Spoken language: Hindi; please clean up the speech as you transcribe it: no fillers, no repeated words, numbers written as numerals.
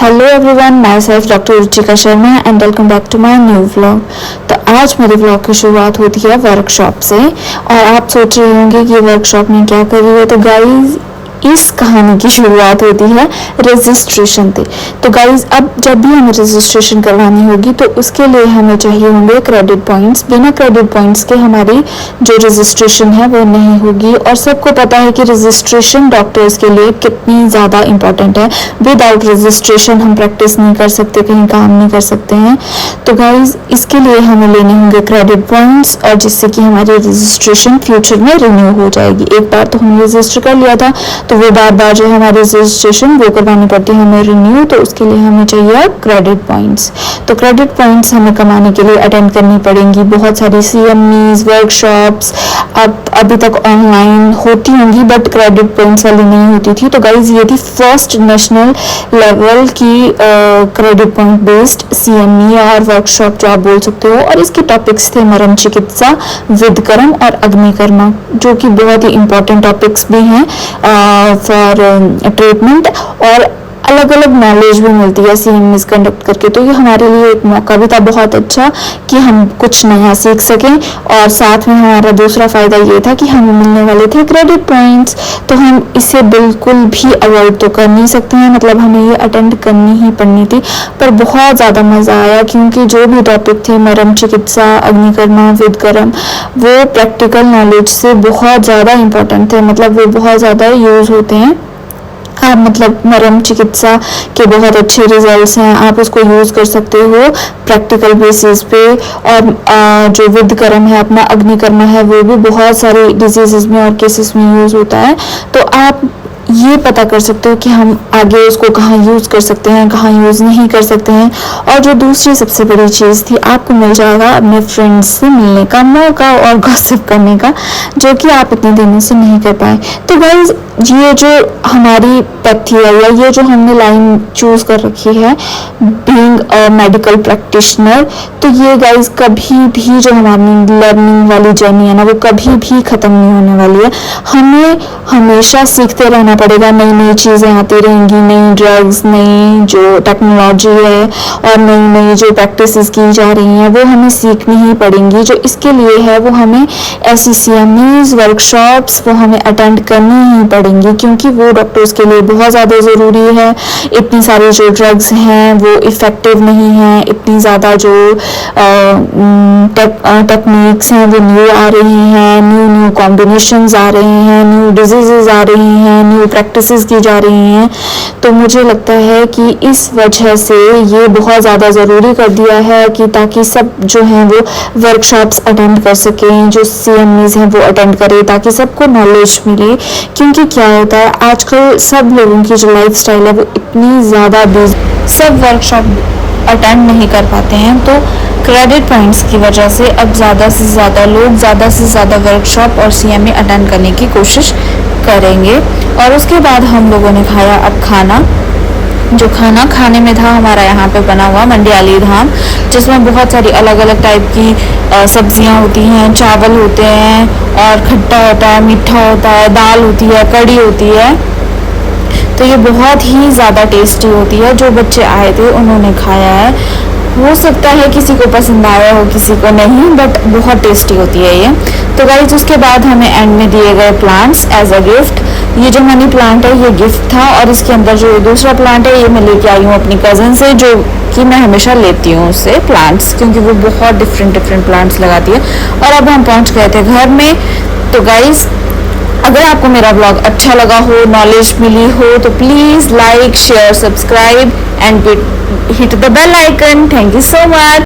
Hello everyone, myself doctor Ruchika Sharma and welcome back to my new vlog. तो आज मेरे व्लॉग की शुरुआत होती है वर्कशॉप से। और आप सोच रहे होंगे कि वर्कशॉप में क्या कर रही है। तो गाइज, इस कहानी की शुरुआत होती है रजिस्ट्रेशन से। तो गाइज, अब जब भी हमें रजिस्ट्रेशन करवानी होगी तो उसके लिए हमें चाहिए होंगे क्रेडिट पॉइंट्स। बिना क्रेडिट पॉइंट्स के हमारी जो रजिस्ट्रेशन है वो नहीं होगी। और सबको पता है कि रजिस्ट्रेशन डॉक्टर्स के लिए कितनी ज़्यादा इंपॉर्टेंट है। विदाउट रजिस्ट्रेशन हम प्रैक्टिस नहीं कर सकते, कहीं काम नहीं कर सकते हैं। तो गाइज, इसके लिए हमें लेने होंगे क्रेडिट पॉइंट्स, और जिससे कि हमारी रजिस्ट्रेशन फ्यूचर में रिन्यू हो जाएगी। एक बार तो हमने रजिस्टर कर लिया था तो वो बार बार जो है हमारी रजिस्ट्रेशन वो करवानी पड़ती है हमें रिन्यू। तो उसके लिए हमें चाहिए क्रेडिट पॉइंट्स। तो क्रेडिट पॉइंट्स हमें कमाने के लिए अटेंड करनी पड़ेंगी बहुत सारी CMEs वर्कशॉप्स। अब अभी तक ऑनलाइन होती होंगी बट क्रेडिट पॉइंट्स वाली नहीं होती थी। तो गाइज, ये थी फर्स्ट नेशनल लेवल की क्रेडिट पॉइंट बेस्ड CME और वर्कशॉप जो आप बोल सकते हो। और इसके टॉपिक्स थे मरम चिकित्सा, विदकर्म और अग्निकर्मा, जो कि बहुत ही इंपॉर्टेंट टॉपिक्स भी हैं फॉर ट्रीटमेंट। और अलग अलग नॉलेज भी मिलती है CMEs कंडक्ट करके। तो ये हमारे लिए एक मौका भी था बहुत अच्छा कि हम कुछ नया सीख सकें। और साथ में हमारा दूसरा फ़ायदा ये था कि हमें मिलने वाले थे क्रेडिट पॉइंट्स। तो हम इसे बिल्कुल भी अवॉइड तो कर नहीं सकते हैं, मतलब हमें ये अटेंड करनी ही पड़नी थी। पर बहुत ज़्यादा मज़ा आया क्योंकि जो भी टॉपिक थे मरम चिकित्सा, अग्निकर्मा, विदकर्म, वो प्रैक्टिकल नॉलेज से बहुत ज़्यादा इंपॉर्टेंट थे। मतलब वो बहुत ज़्यादा यूज़ होते हैं। आप मतलब मरम चिकित्सा के बहुत अच्छे रिजल्ट्स हैं, आप उसको यूज़ कर सकते हो प्रैक्टिकल बेसिस पे। और जो विदकर्म है, अपना अग्निकर्मा है, वो भी बहुत सारे डिजीज़ में और केसेस में यूज़ होता है। तो आप ये पता कर सकते हो कि हम आगे उसको कहाँ यूज़ कर सकते हैं, कहाँ यूज़ नहीं कर सकते हैं। और जो दूसरी सबसे बड़ी चीज़ थी, आपको मिल जाएगा अपने फ्रेंड्स से मिलने का मौका और गॉसिप करने का, जो कि आप इतने दिनों से नहीं कर पाए। तो गाइज, ये जो हमारी पैथी है या ये जो हमने लाइन चूज़ कर रखी है बीइंग अ मेडिकल प्रैक्टिशनर, तो ये गाइज कभी भी जो हमारी लर्निंग वाली जर्नी है ना, वो कभी भी ख़त्म नहीं होने वाली है। हमें हमेशा सीखते रहना पड़ेगा, नई नई चीज़ें आती रहेंगी, नई ड्रग्स, नई जो टेक्नोलॉजी है और नई नई जो प्रैक्टिसेस की जा रही हैं वो हमें सीखनी ही पड़ेंगी। जो इसके लिए है वो हमें ऐसी CMEs वर्कशॉप्स वो हमें अटेंड करनी ही पड़ेंगी, क्योंकि वो डॉक्टर्स के लिए बहुत ज़्यादा ज़रूरी है। इतनी सारी जो ड्रग्स हैं वो इफ़ेक्टिव नहीं हैं, इतनी ज़्यादा जो टेक्निक्स हैं वो न्यू आ रही हैं, न्यू कॉम्बिनेशंस आ रहे हैं, न्यू डिजीज़ आ रही हैं, न्यू प्रैक्टिसेस की जा रही हैं। तो मुझे लगता है कि इस वजह से ये बहुत ज़्यादा ज़रूरी कर दिया है कि ताकि सब जो हैं वो वर्कशॉप्स अटेंड कर सकें, जो CMEs हैं वो अटेंड करें, ताकि सबको नॉलेज मिले। क्योंकि क्या होता है आजकल सब लोगों की जो लाइफस्टाइल है वो इतनी ज़्यादा बिजी, सब वर्कशॉप अटेंड नहीं कर पाते हैं। तो क्रेडिट पॉइंट्स की वजह से अब ज़्यादा से ज़्यादा लोग ज़्यादा से ज़्यादा वर्कशॉप और CME अटेंड करने की कोशिश करेंगे। और उसके बाद हम लोगों ने खाया अब खाना। जो खाना खाने में था हमारा यहाँ पे बना हुआ मंडियाली धाम, जिसमें बहुत सारी अलग अलग टाइप की सब्जियाँ होती हैं, चावल होते हैं और खट्टा होता है, मीठा होता है, दाल होती है, कड़ी होती है। तो ये बहुत ही ज़्यादा टेस्टी होती है। जो बच्चे आए थे उन्होंने खाया है, हो सकता है किसी को पसंद आया हो किसी को नहीं, बट बहुत टेस्टी होती है ये। तो गाइस, उसके बाद हमें एंड में दिए गए प्लांट्स एज अ गिफ्ट। ये जो मनी प्लांट है ये गिफ्ट था, और इसके अंदर जो दूसरा प्लांट है ये मैं लेके आई हूँ अपनी कज़न से, जो कि मैं हमेशा लेती हूँ उससे प्लांट्स, क्योंकि वो बहुत डिफरेंट प्लांट्स लगाती है। और अब हम पहुँच गए थे घर में। तो गाइस, अगर आपको मेरा ब्लॉग अच्छा लगा हो, नॉलेज मिली हो, तो please like, share, subscribe and hit the bell icon. Thank you so much.